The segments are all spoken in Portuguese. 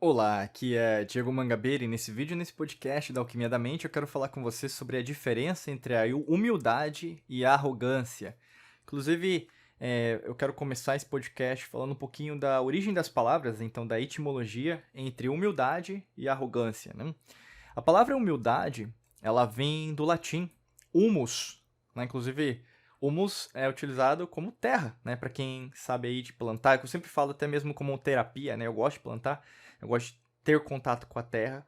Olá, aqui é Diego Mangabeira e nesse vídeo, nesse podcast da Alquimia da Mente, eu quero falar com você sobre a diferença entre a humildade e a arrogância. Inclusive, eu quero começar esse podcast falando um pouquinho da origem das palavras, então da etimologia entre humildade e arrogância, né? A palavra humildade, ela vem do latim humus, né? Inclusive, humus é utilizado como terra, né? Para quem sabe aí de plantar, que eu sempre falo até mesmo como terapia, né? Eu gosto de plantar, eu gosto de ter contato com a terra,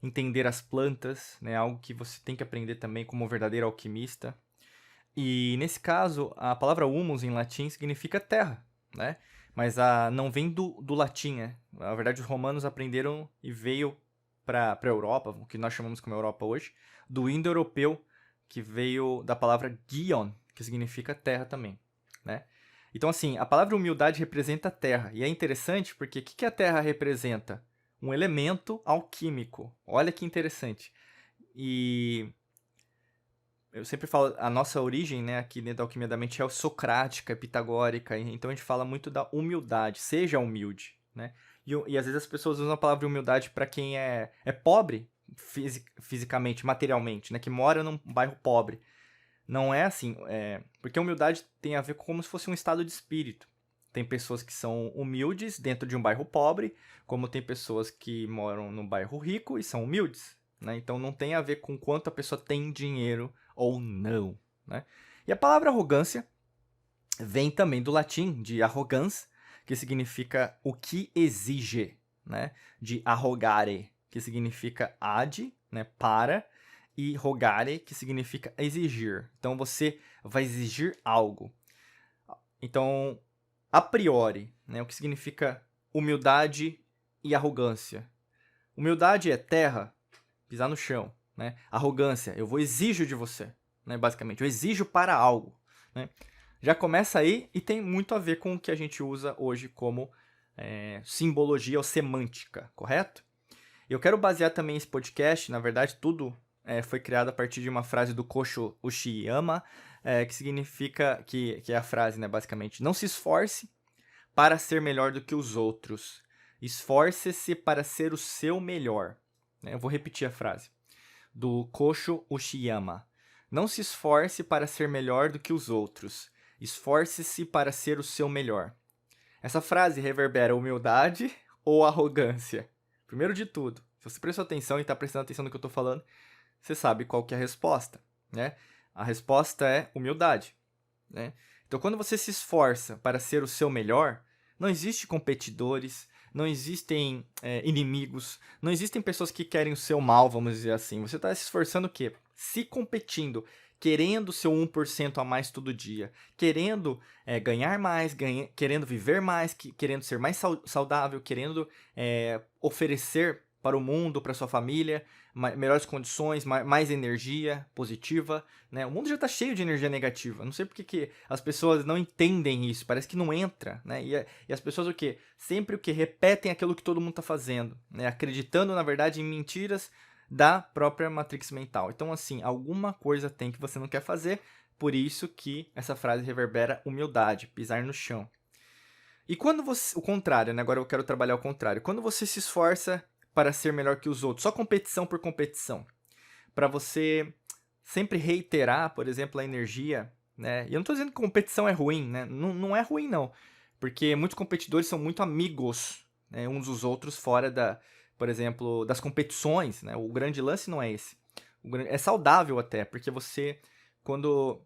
entender as plantas, né? Algo que você tem que aprender também como verdadeiro alquimista. E nesse caso, a palavra humus em latim significa terra, né? Mas não vem do latim, né? Na verdade, os romanos aprenderam e veio para a Europa, o que nós chamamos como Europa hoje, do indo-europeu, que veio da palavra gion, que significa terra também, né? Então, assim, a palavra humildade representa a terra. E é interessante porque o que a terra representa? Um elemento alquímico. Olha que interessante. E eu sempre falo, a nossa origem, né, aqui dentro da Alquimia da Mente é socrática, é pitagórica, então a gente fala muito da humildade, seja humilde, né? E às vezes as pessoas usam a palavra humildade para quem é pobre fisicamente, materialmente, né, que mora num bairro pobre. Não é assim, porque a humildade tem a ver com como se fosse um estado de espírito. Tem pessoas que são humildes dentro de um bairro pobre, como tem pessoas que moram num bairro rico e são humildes, né? Então não tem a ver com quanto a pessoa tem dinheiro ou não, né? E a palavra arrogância vem também do latim, de arrogans, que significa o que exige, né? De arrogare, que significa ad, né? Para, e rogare, que significa exigir. Então você vai exigir algo. Então, a priori, né? O que significa humildade e arrogância? Humildade é terra, pisar no chão, né? Arrogância, eu vou exijo de você, né? Basicamente, eu exijo para algo, né? Já começa aí e tem muito a ver com o que a gente usa hoje como simbologia ou semântica, correto? Eu quero basear também esse podcast, na verdade, tudo foi criado a partir de uma frase do Kosho Ushiyama, que significa, que é a frase, né, basicamente, não se esforce para ser melhor do que os outros, esforce-se para ser o seu melhor. Eu vou repetir a frase, do Kosho Ushiyama. Não se esforce para ser melhor do que os outros, esforce-se para ser o seu melhor. Essa frase reverbera humildade ou arrogância? Primeiro de tudo, se você prestou atenção e está prestando atenção no que eu estou falando, você sabe qual que é a resposta, né? A resposta é humildade, né? Então, quando você se esforça para ser o seu melhor, não existe competidores, não existem inimigos, não existem pessoas que querem o seu mal, vamos dizer assim. Você está se esforçando o quê? Se competindo, querendo o seu 1% a mais todo dia, querendo ganhar mais, querendo viver mais, querendo ser mais saudável, querendo oferecer para o mundo, para sua família, melhores condições, mais energia positiva, né? O mundo já está cheio de energia negativa. Não sei porque que as pessoas não entendem isso. Parece que não entra, né? E as pessoas o quê? Sempre o que repetem aquilo que todo mundo está fazendo, né? Acreditando na verdade em mentiras da própria matrix mental. Então assim, alguma coisa tem que você não quer fazer. Por isso que essa frase reverbera humildade, pisar no chão. E quando você, o contrário, né? Agora eu quero trabalhar o contrário. Quando você se esforça para ser melhor que os outros, só competição por competição, para você sempre reiterar, por exemplo, a energia, né? E eu não estou dizendo que competição é ruim, né? Não, não é ruim, não. Porque muitos competidores são muito amigos, né, uns dos outros fora por exemplo, das competições, né? O grande lance não é esse. É saudável até, porque você, quando,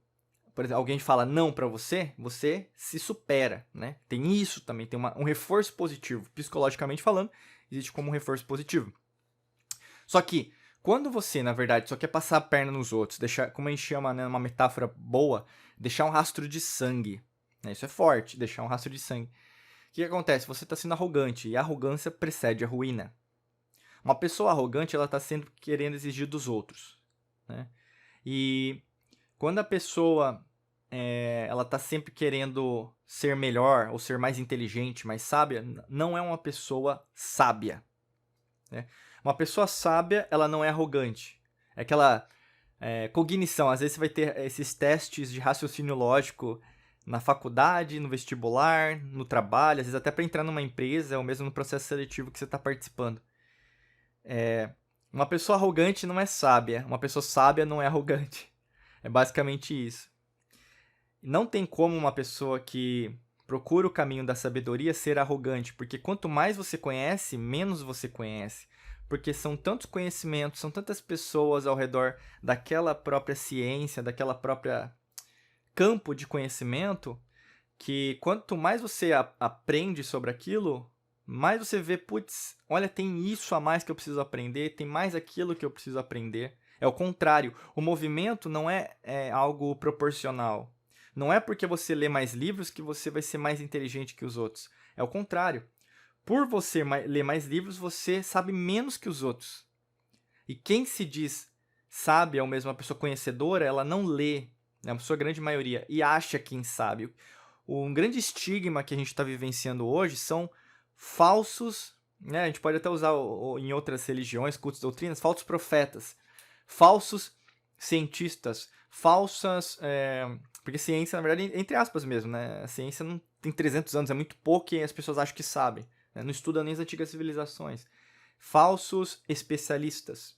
por exemplo, alguém fala não para você, você se supera, né? Tem isso também, tem um reforço positivo, psicologicamente falando, existe como um reforço positivo. Só que, quando você, na verdade, só quer passar a perna nos outros, deixar, como a gente chama, né, uma metáfora boa, deixar um rastro de sangue, né? Isso é forte, deixar um rastro de sangue. O que acontece? Você está sendo arrogante, e a arrogância precede a ruína. Uma pessoa arrogante, ela está sempre querendo exigir dos outros, né? E quando a pessoa ela está sempre querendo ser melhor ou ser mais inteligente, mais sábia, não é uma pessoa sábia, né? Uma pessoa sábia, ela não é arrogante. É aquela cognição. Às vezes você vai ter esses testes de raciocínio lógico na faculdade, no vestibular, no trabalho, às vezes até para entrar numa empresa ou mesmo no processo seletivo que você está participando. Uma pessoa arrogante não é sábia, uma pessoa sábia não é arrogante. É basicamente isso. Não tem como uma pessoa que procura o caminho da sabedoria ser arrogante, porque quanto mais você conhece, menos você conhece. Porque são tantos conhecimentos, são tantas pessoas ao redor daquela própria ciência, daquela própria campo de conhecimento, que quanto mais você aprende sobre aquilo, mais você vê, putz, olha, tem isso a mais que eu preciso aprender, tem mais aquilo que eu preciso aprender. É o contrário, o movimento não é algo proporcional. Não é porque você lê mais livros que você vai ser mais inteligente que os outros. É o contrário. Por você ler mais livros, você sabe menos que os outros. E quem se diz sábia, ou mesmo uma pessoa conhecedora, ela não lê, né, a sua grande maioria, e acha quem sabe. Um grande estigma que a gente está vivenciando hoje são falsos, né, a gente pode até usar em outras religiões, cultos, doutrinas, falsos profetas, falsos cientistas, falsas... porque ciência, na verdade, entre aspas mesmo, né? A ciência não tem 300 anos, é muito pouco e as pessoas acham que sabem. Né? Não estudam nem as antigas civilizações. Falsos especialistas.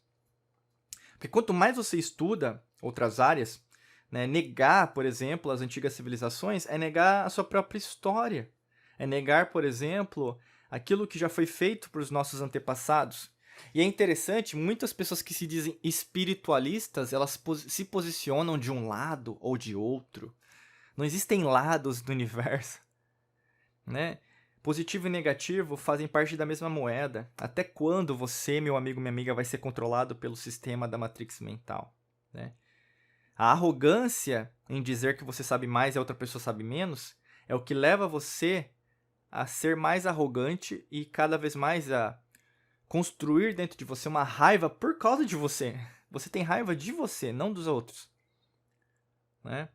Porque quanto mais você estuda outras áreas, né, negar, por exemplo, as antigas civilizações é negar a sua própria história. É negar, por exemplo, aquilo que já foi feito por os nossos antepassados. E é interessante, muitas pessoas que se dizem espiritualistas, elas se posicionam de um lado ou de outro. Não existem lados do universo, né? Positivo e negativo fazem parte da mesma moeda. Até quando você, meu amigo, minha amiga, vai ser controlado pelo sistema da Matrix mental, né? A arrogância em dizer que você sabe mais e a outra pessoa sabe menos é o que leva você a ser mais arrogante e cada vez mais a construir dentro de você uma raiva por causa de você. Você tem raiva de você, não dos outros, né?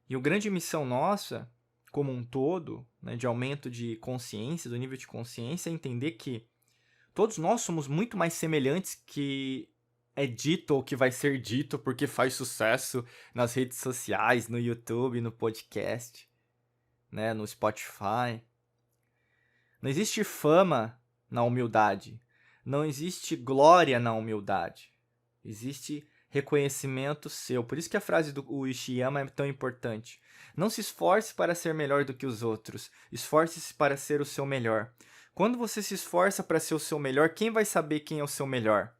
E a grande missão nossa, como um todo, né, de aumento de consciência, do nível de consciência, é entender que todos nós somos muito mais semelhantes que é dito ou que vai ser dito porque faz sucesso nas redes sociais, no YouTube, no podcast, né, no Spotify. Não existe fama na humildade. Não existe glória na humildade. Existe reconhecimento seu. Por isso que a frase do Ishiyama é tão importante. Não se esforce para ser melhor do que os outros. Esforce-se para ser o seu melhor. Quando você se esforça para ser o seu melhor, quem vai saber quem é o seu melhor?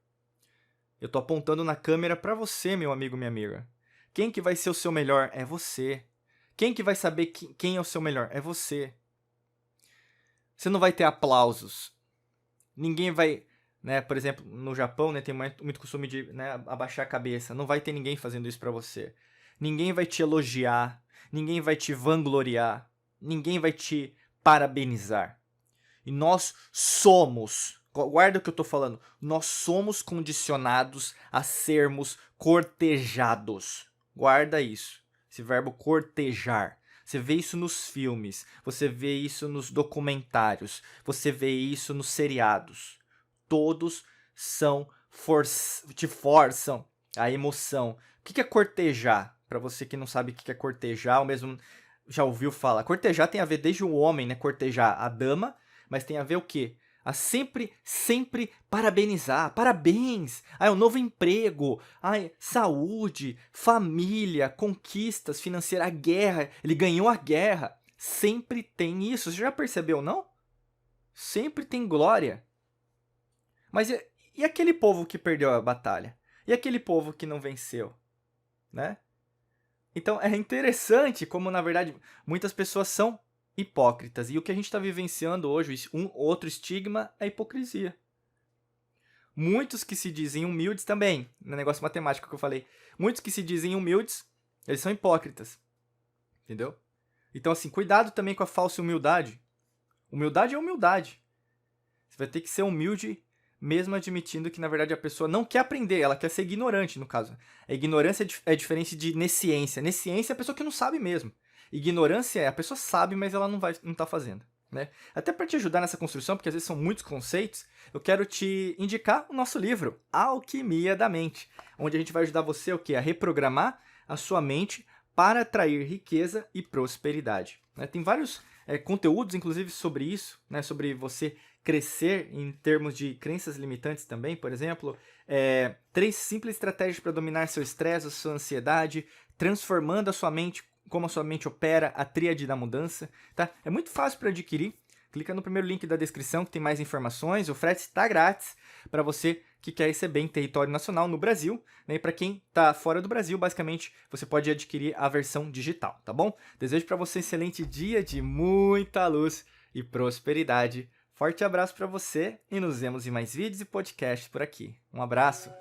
Eu estou apontando na câmera para você, meu amigo, minha amiga. Quem que vai ser o seu melhor? É você. Quem que vai saber quem é o seu melhor? É você. Você não vai ter aplausos. Ninguém vai... Né, por exemplo, no Japão, né, tem muito costume de, né, abaixar a cabeça. Não vai ter ninguém fazendo isso pra você. Ninguém vai te elogiar. Ninguém vai te vangloriar. Ninguém vai te parabenizar. E nós somos, guarda o que eu tô falando, nós somos condicionados a sermos cortejados. Guarda isso. Esse verbo cortejar. Você vê isso nos filmes. Você vê isso nos documentários. Você vê isso nos seriados. Todos te forçam a emoção. O que é cortejar? Para você que não sabe o que é cortejar, ou mesmo já ouviu falar. Cortejar tem a ver desde o homem, né? Cortejar a dama, mas tem a ver o quê? A sempre parabenizar. Parabéns! É um novo emprego. Saúde, família, conquistas financeiras, a guerra. Ele ganhou a guerra. Sempre tem isso. Você já percebeu, não? Sempre tem glória. Mas e aquele povo que perdeu a batalha? E aquele povo que não venceu? Né? Então é interessante como, na verdade, muitas pessoas são hipócritas. E o que a gente está vivenciando hoje, outro estigma, é a hipocrisia. Muitos que se dizem humildes também, no negócio matemático que eu falei, muitos que se dizem humildes, eles são hipócritas. Entendeu? Então, assim, cuidado também com a falsa humildade. Humildade é humildade. Você vai ter que ser humilde mesmo admitindo que, na verdade, a pessoa não quer aprender, ela quer ser ignorante, no caso. A ignorância é diferente de nesciência. Nesciência é a pessoa que não sabe mesmo. Ignorância é a pessoa sabe, mas ela não tá fazendo. Né? Até para te ajudar nessa construção, porque às vezes são muitos conceitos, eu quero te indicar o nosso livro, Alquimia da Mente, onde a gente vai ajudar você o quê? A reprogramar a sua mente para atrair riqueza e prosperidade. Né? Tem vários conteúdos, inclusive, sobre isso, né? Sobre você crescer em termos de crenças limitantes também, por exemplo. 3 simples estratégias para dominar seu estresse, sua ansiedade, transformando a sua mente, como a sua mente opera, a tríade da mudança. Tá? É muito fácil para adquirir. Clica no primeiro link da descrição que tem mais informações. O frete está grátis para você que quer receber em território nacional no Brasil. Né? E para quem está fora do Brasil, basicamente, você pode adquirir a versão digital, tá bom? Desejo para você um excelente dia de muita luz e prosperidade. Forte abraço para você e nos vemos em mais vídeos e podcasts por aqui. Um abraço!